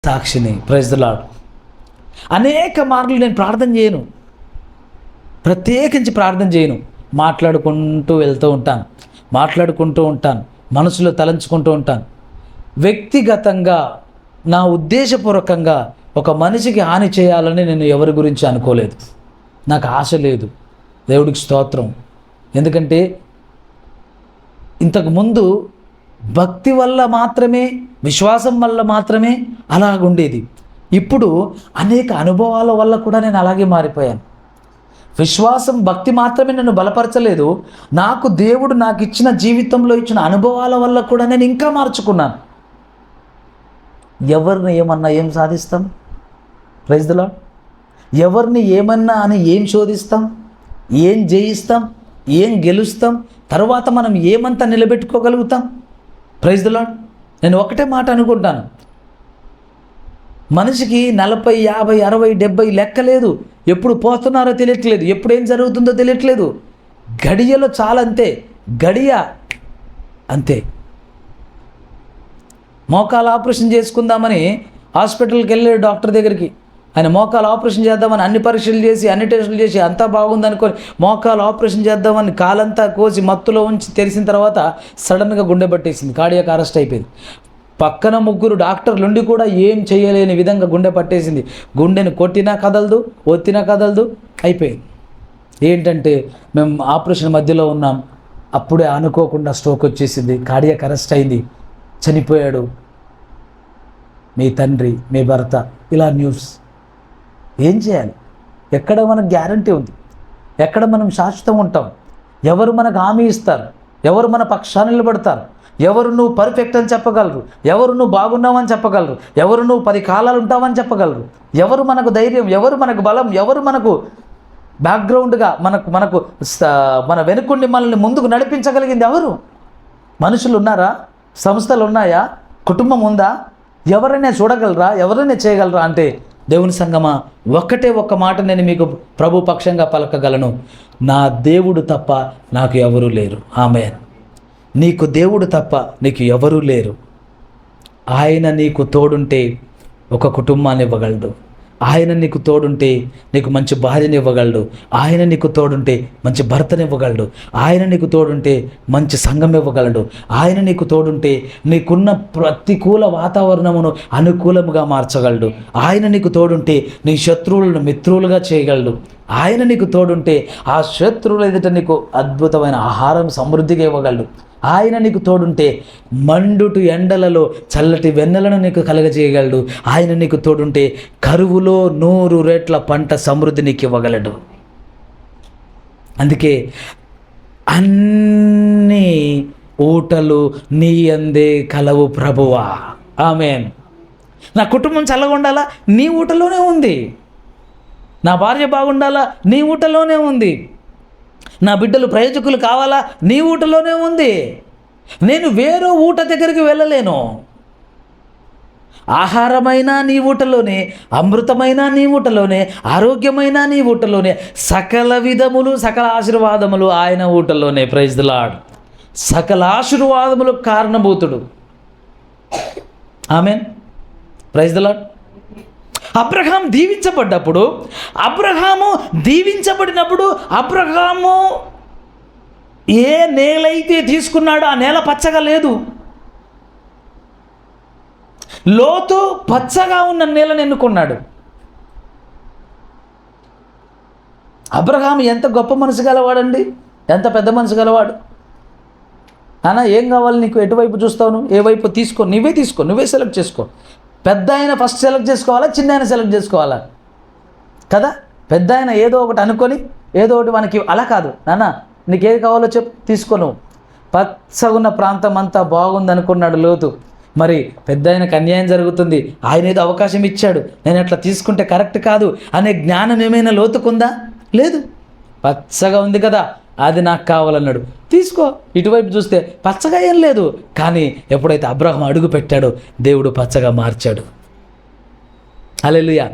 సాక్షిని. Praise the lord. అనేక మార్లు నేను ప్రార్థన చేయను, ప్రత్యేకించి ప్రార్థన చేయను, మాట్లాడుకుంటూ వెళ్తూ ఉంటాను, మనసులో తలంచుకుంటూ ఉంటాను. వ్యక్తిగతంగా నా ఉద్దేశపూర్వకంగా ఒక మనిషికి హాని చేయాలని నేను ఎవరి గురించి అనుకోలేదు, నాకు ఆశ లేదు. దేవుడికి స్తోత్రం. ఎందుకంటే ఇంతకుముందు భక్తి వల్ల మాత్రమే, విశ్వాసం వల్ల మాత్రమే అలాగుండేది. ఇప్పుడు అనేక అనుభవాల వల్ల కూడా నేను అలాగే మారిపోయాను. విశ్వాసం, భక్తి మాత్రమే నన్ను బలపరచలేదు, నాకు దేవుడు నాకు ఇచ్చిన జీవితంలో ఇచ్చిన అనుభవాల వల్ల కూడా నేను ఇంకా మార్చుకున్నాను. ఎవరిని ఏమన్నా ఏం సాధిస్తాం? Praise the lord. ఎవరిని ఏమన్నా అని ఏం శోధిస్తాం, ఏం జయిస్తాం, ఏం గెలుస్తాం, తర్వాత మనం ఏమంతా నిలబెట్టుకోగలుగుతాం? Praise the lord. నేను ఒకటే మాట అనుకుంటాను, మనిషికి 40, 50, 60, 70 లెక్క లేదు. ఎప్పుడు పోతున్నారో తెలియట్లేదు, ఎప్పుడు ఏం జరుగుతుందో తెలియట్లేదు. గడియలో చాలా అంతే, గడియ అంతే. మోకాలు ఆపరేషన్ చేసుకుందామని హాస్పిటల్కి వెళ్ళాడు డాక్టర్ దగ్గరికి. ఆయన మోకాలు ఆపరేషన్ చేద్దామని అన్ని పరీక్షలు చేసి, అన్ని టెస్టులు చేసి అంతా బాగుందనుకొని మోకాలు ఆపరేషన్ చేద్దామని కాలంతా కోసి మత్తులో ఉంచి తెరిసిన తర్వాత సడన్గా గుండె పట్టేసింది, కార్డియాక్ అరెస్ట్ అయిపోయింది. పక్కన 3 డాక్టర్లు ఉండి కూడా ఏం చేయలేని విధంగా గుండె పట్టేసింది. గుండెని కొట్టినా కదలదు, ఒత్తినా కదలదు, అయిపోయింది. ఏంటంటే మేము ఆపరేషన్ మధ్యలో ఉన్నాం, అప్పుడే అనుకోకుండా స్ట్రోక్ వచ్చేసింది, కార్డియాక్ అరెస్ట్ అయింది, చనిపోయాడు మీ తండ్రి, మీ భర్త, ఇలా న్యూస్. ఏం చేయాలి? ఎక్కడ మనకు గ్యారంటీ ఉంది? ఎక్కడ మనం శాశ్వతం ఉంటాం? ఎవరు మనకు హామీ ఇస్తారు? ఎవరు మన పక్షాన్ని నిలబడతారు? ఎవరు నువ్వు పర్ఫెక్ట్ అని చెప్పగలరు? ఎవరు నువ్వు బాగున్నావని చెప్పగలరు? ఎవరు నువ్వు 10 కాలాలు ఉంటావని చెప్పగలరు? ఎవరు మనకు ధైర్యం, ఎవరు మనకు బలం, ఎవరు మనకు బ్యాక్గ్రౌండ్గా మనకు మన వెనుకుండి మనల్ని ముందుకు నడిపించగలిగింది ఎవరు? మనుషులు ఉన్నారా? సంస్థలు ఉన్నాయా? కుటుంబం ఉందా? ఎవరైనా చూడగలరా? ఎవరైనా చేయగలరా? అంటే దేవుని సంగమా, ఒక్కటే ఒక్క మాట నేను మీకు ప్రభు పక్షంగా పలకగలను, నా దేవుడు తప్ప నాకు ఎవరూ లేరు. ఆమేన్. నీకు దేవుడు తప్ప నీకు ఎవరూ లేరు. ఆయన నీకు తోడుంటే ఒక కుటుంబాన్ని ఇవ్వగలడు. ఆయన నీకు తోడుంటే నీకు మంచి భార్యని ఇవ్వగలడు. ఆయన నీకు తోడుంటే మంచి భర్తని ఇవ్వగలడు. ఆయన నీకు తోడుంటే మంచి సంఘం ఇవ్వగలడు. ఆయన నీకు తోడుంటే నీకున్న ప్రతికూల వాతావరణమును అనుకూలముగా మార్చగలడు. ఆయన నీకు తోడుంటే నీ శత్రువులను మిత్రులుగా చేయగలడు. ఆయన నీకు తోడుంటే ఆ శత్రువుల ఎదుట నీకు అద్భుతమైన ఆహారం సమృద్ధిగా ఇవ్వగలడు. ఆయన నీకు తోడుంటే మండుటు ఎండలలో చల్లటి వెన్నెలను నీకు కలగజేయగలడు. ఆయన నీకు తోడుంటే కరువులో 100 రెట్ల పంట సమృద్ధి నీకు ఇవ్వగలడు. అందుకే అన్ని ఊటలు నీ అందే కలవు ప్రభువా. ఆమేన్. నా కుటుంబం చల్లగా ఉండాలా? నీ ఊటలోనే ఉంది. నా భార్య బాగుండాలా? నీ ఊటలోనే ఉంది. నా బిడ్డలు ప్రయోజకులు కావాలా? నీ ఊటలోనే ఉంది. నేను వేరే ఊట దగ్గరికి వెళ్ళలేను. ఆహారమైన నీ ఊటలోనే, అమృతమైన నీ ఊటలోనే, ఆరోగ్యమైన నీ ఊటలోనే, సకల విధములు, సకల ఆశీర్వాదములు ఆయన ఊటలోనే. Praise the Lord. సకల ఆశీర్వాదములకు కారణభూతుడు. Amen. Praise the Lord. Abraham దీవించబడ్డప్పుడు, దీవించబడినప్పుడు అబ్రహాము ఏ నేలైతే తీసుకున్నాడో ఆ నేల పచ్చగా లేదు. లోతు పచ్చగా ఉన్న నేలను ఎన్నుకున్నాడు. అబ్రహాం ఎంత గొప్ప మనసు గలవాడండి, ఎంత పెద్ద మనసు గలవాడు. నాన్న ఏం కావాలి నీకు? ఎటువైపు చూస్తావు? ఏ వైపు తీసుకో, నువ్వే సెలెక్ట్ చేసుకో. పెద్ద ఆయన ఫస్ట్ సెలెక్ట్ చేసుకోవాలా, చిన్న ఆయన సెలెక్ట్ చేసుకోవాలా? కదా, పెద్ద ఆయన ఏదో ఒకటి అనుకొని ఏదో ఒకటి మనకి, అలా కాదు నాన్న నీకేది కావాలో చెప్పు, తీసుకోను. పచ్చగున్న ప్రాంతం అంతా బాగుంది అనుకున్నాడు లోతు. మరి పెద్ద ఆయనకు అన్యాయం జరుగుతుంది, ఆయన ఏదో అవకాశం ఇచ్చాడు, నేను అట్లా తీసుకుంటే కరెక్ట్ కాదు అనే జ్ఞానం ఏమైనా లోతుకుందా? లేదు. పచ్చగా ఉంది కదా, అది నాకు కావాలన్నాడు, తీసుకో. ఇటువైపు చూస్తే పచ్చగా ఏం లేదు. కానీ ఎప్పుడైతే అబ్రహాం అడుగు పెట్టాడో దేవుడు పచ్చగా మార్చాడు. హల్లెలూయా.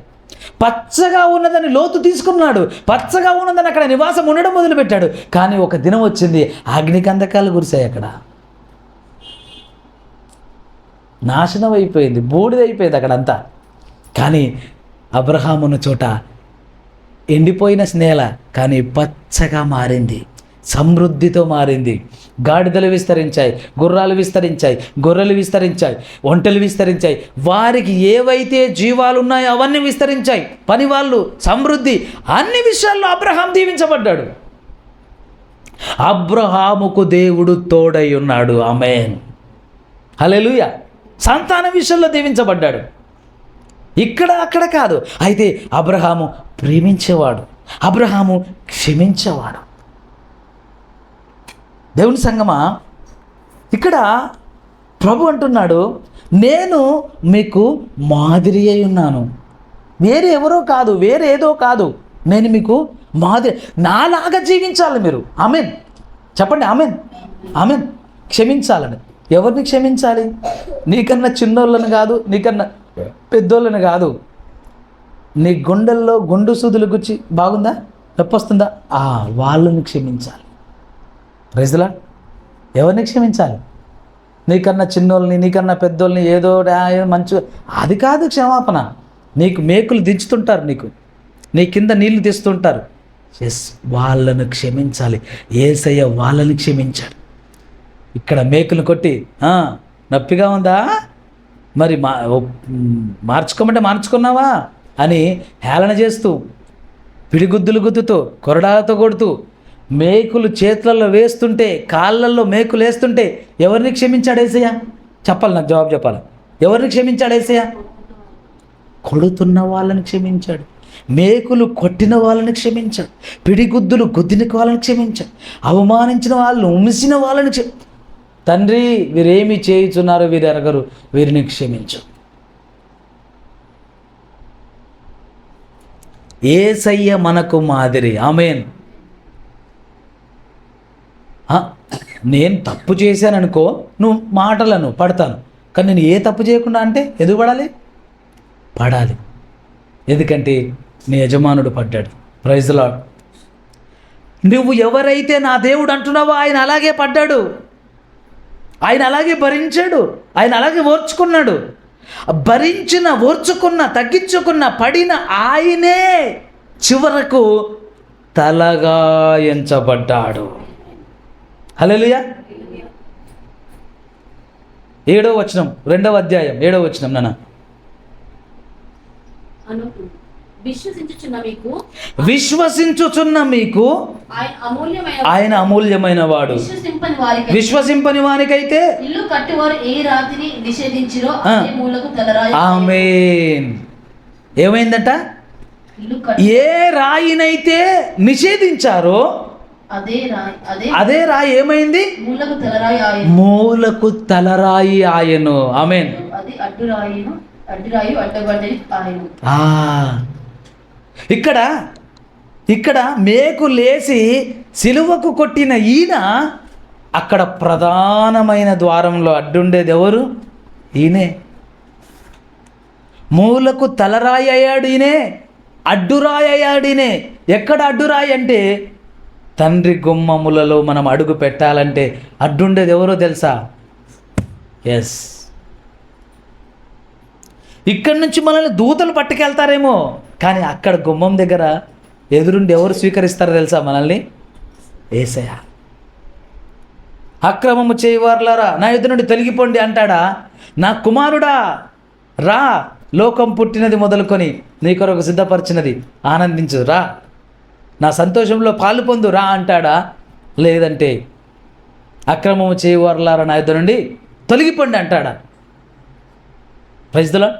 పచ్చగా ఉన్నదని లోతు తీసుకున్నాడు, పచ్చగా ఉన్నదని అక్కడ నివాసం ఉండడం మొదలుపెట్టాడు. కానీ ఒక దినం వచ్చింది, అగ్నికందకాలు కురిశాయి, అక్కడ నాశనం అయిపోయింది, బూడిదైపోయింది అక్కడంతా. కానీ అబ్రహామున్న చోట ఎండిపోయిన నేల కానీ పచ్చగా మారింది, సమృద్ధితో మారింది. గాడిదలు విస్తరించాయి, గుర్రాలు విస్తరించాయి, గొర్రెలు విస్తరించాయి, ఒంటెలు విస్తరించాయి. వారికి ఏవైతే జీవాలు ఉన్నాయో అవన్నీ విస్తరించాయి. పనివాళ్ళు, సమృద్ధి, అన్ని విషయాల్లో అబ్రహాం దీవించబడ్డాడు. అబ్రహాముకు దేవుడు తోడై ఉన్నాడు. ఆమేన్, హల్లెలూయా. సంతాన విషయంలో దీవించబడ్డాడు. ఇక్కడ అక్కడ కాదు. అయితే అబ్రహాము ప్రేమించేవాడు, అబ్రహాము క్షమించేవాడు. దేవుని సంగమా, ఇక్కడ ప్రభు అంటున్నాడు, నేను మీకు మాదిరి అయి ఉన్నాను. వేరే ఎవరో కాదు, వేరే ఏదో కాదు, నేను మీకు మాదిరి. నాలాగా జీవించాలి మీరు. ఆమెన్ చెప్పండి. Amen, amen. క్షమించాలని. ఎవరిని క్షమించాలి? నీకన్నా చిన్నోళ్ళని కాదు, నీకన్నా పెద్దోళ్ళని కాదు. నీ గుండెల్లో గుండు సూదులు గుచ్చి బాగుందా, నొప్పి వస్తుందా, వాళ్ళని క్షమించాలి. ప్రైజ్లా. ఎవరిని క్షమించాలి? నీకన్నా చిన్నోళ్ళని, నీకన్నా పెద్దోళ్ళని, ఏదో మంచి అది కాదు క్షమాపణ. నీకు మేకులు దించుతుంటారు, నీ కింద నీళ్లు తీస్తుంటారు. వాళ్ళను క్షమించాలి. యేసయ్య వాళ్ళని క్షమించాడు. ఇక్కడ మేకులు కొట్టి నొప్పిగా ఉందా, మరి మార్చుకోమంటే మార్చుకున్నావా అని హేళన చేస్తూ, పిడిగుద్దులు గుద్దుతూ, కొరడాలతో కొడుతూ, మేకులు చేతులలో వేస్తుంటే, కాళ్ళల్లో మేకులు వేస్తుంటే ఎవరిని క్షమించాడు యేసయ్య? చెప్పాలి, నాకు జవాబు చెప్పాలి. ఎవరిని క్షమించాడు యేసయ్య? కొడుతున్న వాళ్ళని క్షమించాడు, మేకులు కొట్టిన వాళ్ళని క్షమించాడు, పిడిగుద్దులు గుద్దిన వాళ్ళని క్షమించాడు, అవమానించిన వాళ్ళని, ఉమిసిన వాళ్ళని తండ్రి వీరేమి చేయుచున్నారో వీరు ఎరగరు, వీరిని క్షమించు. యేసయ్య మనకు మాదిరి. ఆమేన్. నేను తప్పు చేశాననుకో, నువ్వు మాటలను పడతాను, కానీ నేను ఏ తప్పు చేయకుండా అంటే ఎందుకు పడాలి? పడాలి. ఎందుకంటే నీ యజమానుడు పడ్డాడు. Praise the lord. నువ్వు ఎవరైతే నా దేవుడు అంటున్నావో ఆయన అలాగే పడ్డాడు, ఆయన అలాగే భరించాడు, ఆయన అలాగే ఓర్చుకున్నాడు. భరించిన, ఓర్చుకున్న, తగ్గించుకున్న, పడిన ఆయనే చివరకు తలగా ఎంచబడ్డాడు. హల్లెలూయా. 7వ వచనం, 2వ అధ్యాయం 7వ వచనం. నాన్న, విశ్వసించుచున్న మీకు ఆయన అమూల్యమైన వాడు. విశ్వసింపని వానికైతే ఆమేన్. ఏమైందట? ఏ రాయినైతే నిషేధించారో అదే రాయి ఏమైంది? మూలకు తలరాయి ఆయను. ఆమేన్. ఇక్కడ మేకు లేసి సిలువకు కొట్టిన ఈయన అక్కడ ప్రధానమైన ద్వారంలో అడ్డుండేది ఎవరు? ఈయనే. మూలకు తలరాయి అయ్యాడు ఈయనే, అడ్డురాయి అయ్యాడు ఈయనే. ఎక్కడ అడ్డురాయి అంటే తండ్రి గుమ్మములలో మనం అడుగు పెట్టాలంటే అడ్డుండేది ఎవరో తెలుసా? ఎస్. ఇక్కడి నుంచి మనల్ని దూతలు పట్టుకెళ్తారేమో, కానీ అక్కడ గుమ్మం దగ్గర ఎదురుండి ఎవరు స్వీకరిస్తారో తెలుసా మనల్ని? యేసయ్య. అక్రమము చేయవారులారా నా ఎదురు నుండి తొలగిపోండి అంటాడా? నా కుమారుడా రా, లోకం పుట్టినది మొదలుకొని నీ కొరకు సిద్ధపరిచినది ఆనందించు, రా, నా సంతోషంలో పాలు పొందు రా అంటాడా? లేదంటే అక్రమము చేయవారులారా నా ఎదురు నుండి తొలగిపోండి అంటాడా? Praise the lord.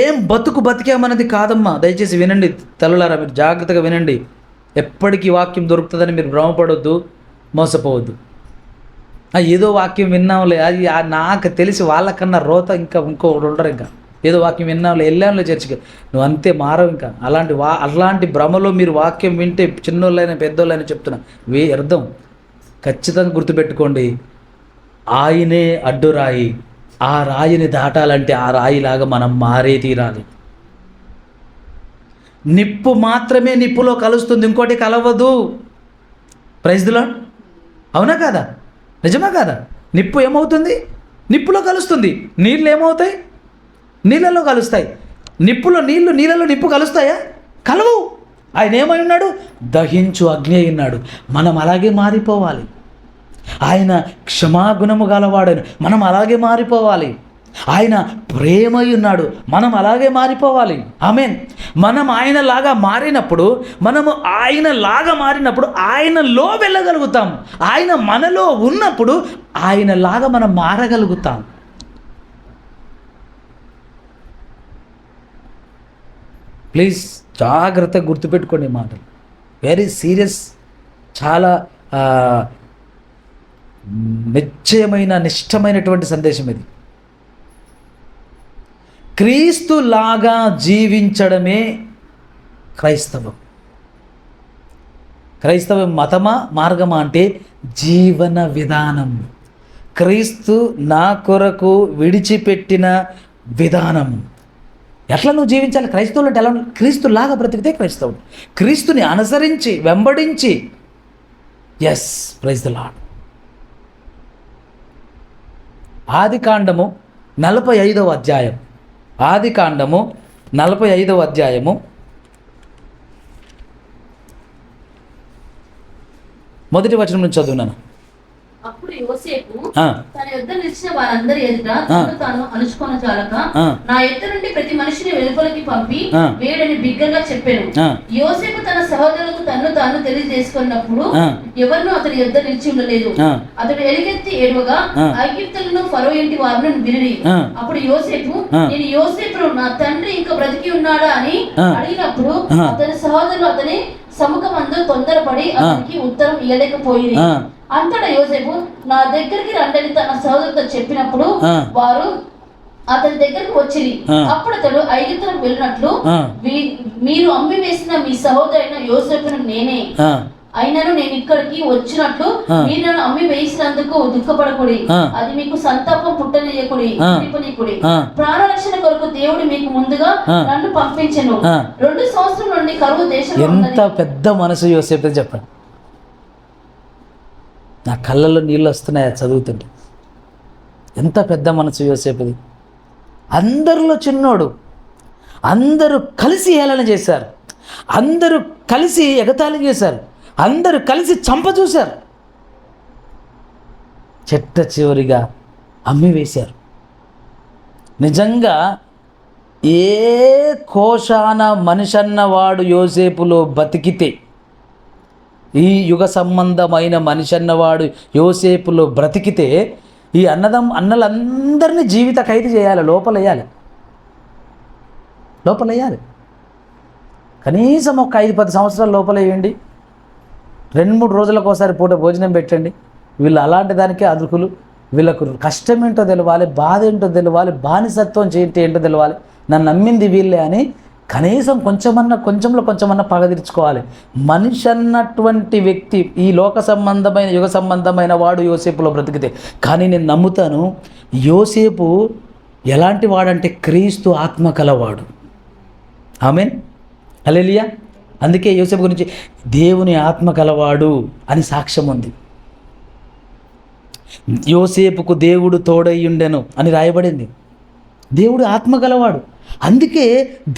ఏం బతికామన్నది కాదమ్మా. దయచేసి వినండి తల్లులారా, మీరు జాగ్రత్తగా వినండి. ఎప్పటికీ వాక్యం దొరుకుతుందని మీరు భ్రమపడొద్దు, మోసపోవద్దు. ఏదో వాక్యం విన్నాంలే, అది నాకు తెలిసి వాళ్ళకన్నా రోత ఇంకో ఉండరు. ఇంకా ఏదో వాక్యం విన్నాంలే, వెళ్ళాంలే చర్చికి, నువ్వు అంతే మారవు. ఇంకా అలాంటి భ్రమలో మీరు వాక్యం వింటే చిన్నోళ్ళైనా పెద్దోళ్ళైనా చెప్తున్నా అర్థం ఖచ్చితంగా గుర్తుపెట్టుకోండి. ఆయనే అడ్డురాయి. ఆ రాయిని దాటాలంటే ఆ రాయిలాగా మనం మారే తీరాలి. నిప్పు మాత్రమే నిప్పులో కలుస్తుంది, ఇంకోటి కలవదు. Praise the Lord. అవునా కాదా? నిజమా కాదా? నిప్పు ఏమవుతుంది? నిప్పులో కలుస్తుంది. నీళ్ళు ఏమవుతాయి? నీళ్ళలో కలుస్తాయి. నిప్పులో నీళ్ళలో నిప్పు కలుస్తాయా? కలవు. ఆయన ఏమై ఉన్నాడు? దహించు అగ్ని అయి ఉన్నాడు. మనం అలాగే మారిపోవాలి. ఆయన క్షమాగుణము గలవాడని మనం అలాగే మారిపోవాలి. ఆయన ప్రేమై ఉన్నాడు, మనం అలాగే మారిపోవాలి. ఆమేన్. మనం ఆయనలాగా మారినప్పుడు, ఆయనలో వెళ్ళగలుగుతాం. ఆయన మనలో ఉన్నప్పుడు ఆయనలాగా మనం మారగలుగుతాం. ప్లీజ్ జాగ్రత్తగా గుర్తుపెట్టుకోండి మాటలు. వెరీ సీరియస్, చాలా నిశ్చయమైన నిష్టమైనటువంటి సందేశం ఇది. క్రీస్తులాగా జీవించడమే క్రైస్తవం. క్రైస్తవం మతమా మార్గమా అంటే జీవన విధానం. క్రీస్తు నా కొరకు విడిచిపెట్టిన విధానం. ఎట్లా నువ్వు జీవించాలి? క్రైస్తవులు అంటే ఎలా? క్రీస్తులాగా బ్రతికితే క్రైస్తవుడు. క్రీస్తుని అనుసరించి వెంబడించి. Yes, praise the lord. ఆదికాండము 45వ అధ్యాయం. ఆదికాండము 45వ అధ్యాయము మొదటి వచనం నుంచి చదువున్నాను. అప్పుడు యోసేపు తన యుద్ధ నిలిచిన వారందరి ఎదుట తాను అణుచుకొనజాలక నా ఎద్ద నుండి ప్రతి మనిషిని వెలుపలికి పంపి వేడని బిగ్గరగా చెప్పాను. యోసేపు తన సహోదరులకు తాను తెలియజేసుకున్నప్పుడు ఎవరినూ అతని యుద్ధ నిలిచి ఉండలేదు. అతడు ఎలుగెత్తి ఏడవగా ఐగుప్తులను ఫరో ఇంటి వారిని వినిరి. అప్పుడు యోసేపు, నేను యోసేపును, నా తండ్రి ఇంకా బ్రతికి ఉన్నాడా అని అడిగినప్పుడు అతని సహోదరులు అతని సముఖమందు తొందరపడి అతనికి ఉత్తరం ఇయ్యలేకపోయి. అంతటా యోసేపు, నా దగ్గరికి రండని తన సహోదరులతో చెప్పినప్పుడు వారు అతని దగ్గరికి వచ్చింది. అప్పుడు అతడు ఐగుప్తులకు వెళ్ళినట్లు, మీరు అమ్మి వేసిన మీ సహోదరైన యోసేపును నేనే, అయినను నేను ఇక్కడికి వచ్చినట్లు మీరు నన్ను అమ్మి వేసినందుకు దుఃఖపడకుడి, అది మీకు సంతాపం పుట్టనీయకుడి, ప్రాణరక్షణ కొరకు దేవుడు మీకు ముందుగా నన్ను పంపించెను. 2 సంవత్సరం నుండి కరువు దేశంలో ఉన్నది. ఎంత పెద్ద మనసు యోసేపు చెప్పండి. నా కళ్ళల్లో నీళ్ళు వస్తున్నాయా చదువుతుంటే? ఎంత పెద్ద మనసు యోసేపుది. అందరిలో చిన్నోడు. అందరూ కలిసి హేళన చేశారు, అందరూ కలిసి ఎగతాళి చేశారు, అందరూ కలిసి చంప చూశారు. చెట్ట చివరిగా అమ్మి వేశారు. నిజంగా ఏ కోశాన మనిషన్నవాడు యోసేపులో బతికితే, ఈ యుగ సంబంధమైన మనిషి అన్నవాడు యోసేపులో బ్రతికితే, ఈ అన్నలందరినీ జీవిత ఖైదు చేయాలి, లోపలేయాలి. కనీసం ఒక 5-10 సంవత్సరాల లోపలేయండి. 2-3 రోజులకు ఒకసారి పూట భోజనం పెట్టండి. వీళ్ళు అలాంటి దానికే అదుకులు. వీళ్ళకు కష్టం ఏంటో తెలవాలి, బాధ ఏంటో తెలవాలి, బానిసత్వం ఏంటో తెలవాలి. నన్ను నమ్మింది వీళ్ళే అని కనీసం కొంచెమన్నా పగ తీర్చుకోవాలి. మనిషి అన్నటువంటి వ్యక్తి ఈ లోక సంబంధమైన యుగ సంబంధమైన వాడు యోసేపులో బ్రతికితే. కానీ నేను నమ్ముతాను, యోసేపు ఎలాంటి వాడంటే క్రీస్తు ఆత్మ కలవాడు. ఆమేన్, హల్లెలూయా. అందుకే యోసేపు గురించి దేవుని ఆత్మ కలవాడు అని సాక్ష్యం ఉంది. యోసేపుకు దేవుడు తోడయ్యుండెను అని రాయబడింది. దేవుడు ఆత్మ గలవాడు. అందుకే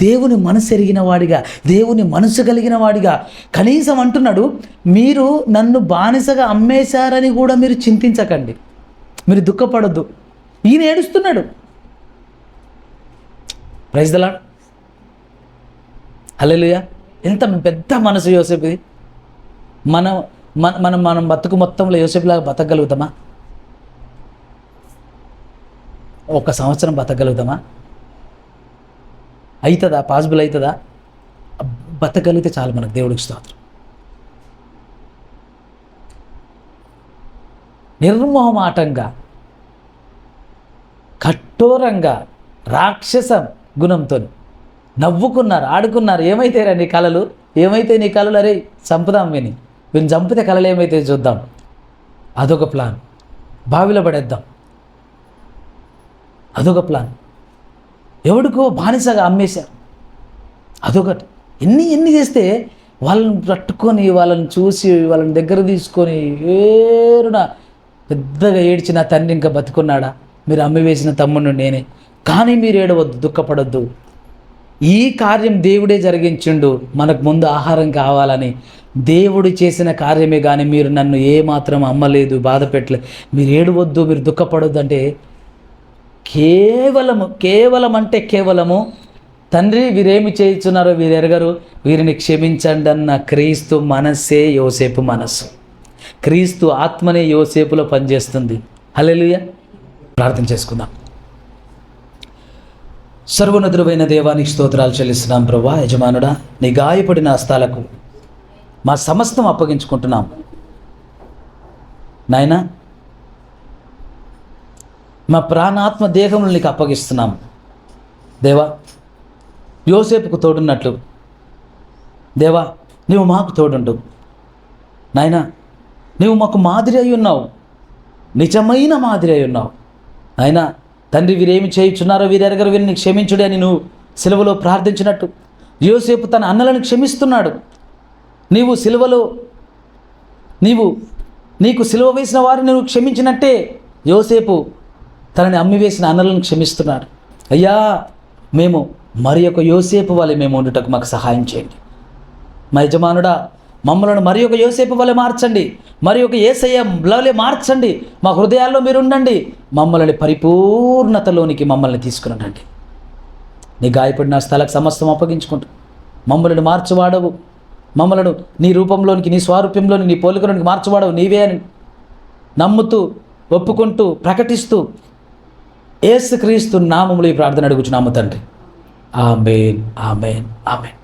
దేవుని మనసు ఎరిగిన వాడిగా, దేవుని మనసు కలిగిన వాడిగా కనీసం అంటున్నాడు, మీరు నన్ను బానిసగా అమ్మేశారని కూడా మీరు చింతించకండి, మీరు దుఃఖపడొద్దు. ఈయన ఏడుస్తున్నాడు. ప్రైజ్ ది లార్డ్, హల్లెలూయా. ఎంత పెద్ద మనసు యోసేపుది. మనం బతుకు మొత్తంలో యోసేపులాగా బతకగలుగుతామా? 1 సంవత్సరం బతకగలుగుతామా? అవుతుందా? పాసిబుల్ అవుతుందా? బతకగలిగితే చాలు మనకు. దేవుడికి స్తోత్రం. నిర్మోహమాటంగా, కఠోరంగా, రాక్షస గుణంతో నవ్వుకున్నారు, ఆడుకున్నారు. ఏమైతాయిరా నీ కళలు? ఏమైతే నీ కళలు? అరే చంపుదాం వీని చంపితే కళలు ఏమైతే చూద్దాం. అదొక ప్లాన్. బావిలో పడేద్దాం, అదొక ప్లాన్. ఎవడికో బానిసగా అమ్మేశారు, అదొకటి. ఎన్ని చేస్తే వాళ్ళని పట్టుకొని, వాళ్ళని చూసి, వాళ్ళని దగ్గర తీసుకొని ఏరున పెద్దగా ఏడ్చి, నా తండ్రి ఇంకా బతుకున్నాడా, మీరు అమ్మి వేసిన తమ్ముడు నేనే. కానీ మీరు ఏడవద్దు, దుఃఖపడొద్దు. ఈ కార్యం దేవుడే జరిగించిండు, మనకు ముందు ఆహారం కావాలని. దేవుడు చేసిన కార్యమే కానీ మీరు నన్ను ఏమాత్రం అమ్మలేదు, బాధ పెట్టలేదు, మీరు ఏడవద్దు, మీరు దుఃఖపడొద్దు అంటే కేవలము తండ్రి వీరేమి చేయుచున్నారో వీరు ఎరగరు, వీరిని క్షమించండి అన్న క్రీస్తు మనస్సే యోసేపు మనస్సు. క్రీస్తు ఆత్మనే యోసేపులో పనిచేస్తుంది. హల్లెలూయా. ప్రార్థన చేసుకుందాం. సర్వోన్నతుడైన దేవానికి స్తోత్రాలు చెల్లిస్తున్నాం ప్రభువా. యజమానుడా, నీ గాయపడిన హస్తాలకు మా సమస్తం అప్పగించుకుంటున్నాం నాయనా. మా ప్రాణాత్మ దేహములు నీకు అప్పగిస్తున్నాం దేవా. యోసేపుకు తోడున్నట్లు దేవా నీవు మాకు తోడుండు నాయనా. నీవు మాకు మాదిరి అయి ఉన్నావు, నిజమైన మాదిరి అయి ఉన్నావు నాయనా. తండ్రి వీరేమి చేయుచున్నారో వీరు ఎరగరు, వీరిని క్షమించుడే అని నువ్వు సిలువలో ప్రార్థించినట్టు యోసేపు తన అన్నలను క్షమిస్తున్నాడు. నీవు సిలువలో నీకు సిలువ వేసిన వారిని నువ్వు క్షమించినట్టే యోసేపు తనని అమ్మివేసిన అన్నలను క్షమిస్తున్నాడు. అయ్యా, మేము మరి ఒక యోసేపు వలె మేము ఉండుటకు మాకు సహాయం చేయండి. మా యజమానుడా, మమ్మలను మరి ఒక యోసేపు వలె మార్చండి, మరి ఒక యేసయ్య వలె మార్చండి. మా హృదయాల్లో మీరు ఉండండి, మమ్మల్ని పరిపూర్ణతలోనికి మమ్మల్ని తీసుకుని ఉండండి. నీ గాయపడిన స్థలకు సమస్తం అప్పగించుకుంటూ మమ్మల్ని మార్చువాడవు, మమ్మలను నీ రూపంలోనికి, నీ స్వారూప్యంలోని, నీ పోలికలోనికి మార్చువాడవు నీవే అని నమ్ముతూ, ఒప్పుకుంటూ, ప్రకటిస్తూ యేసుక్రీస్తు నామములో ఈ ప్రార్థన అడుగుచున్నాము తండ్రి. ఆమేన్, ఆమేన్, ఆమేన్.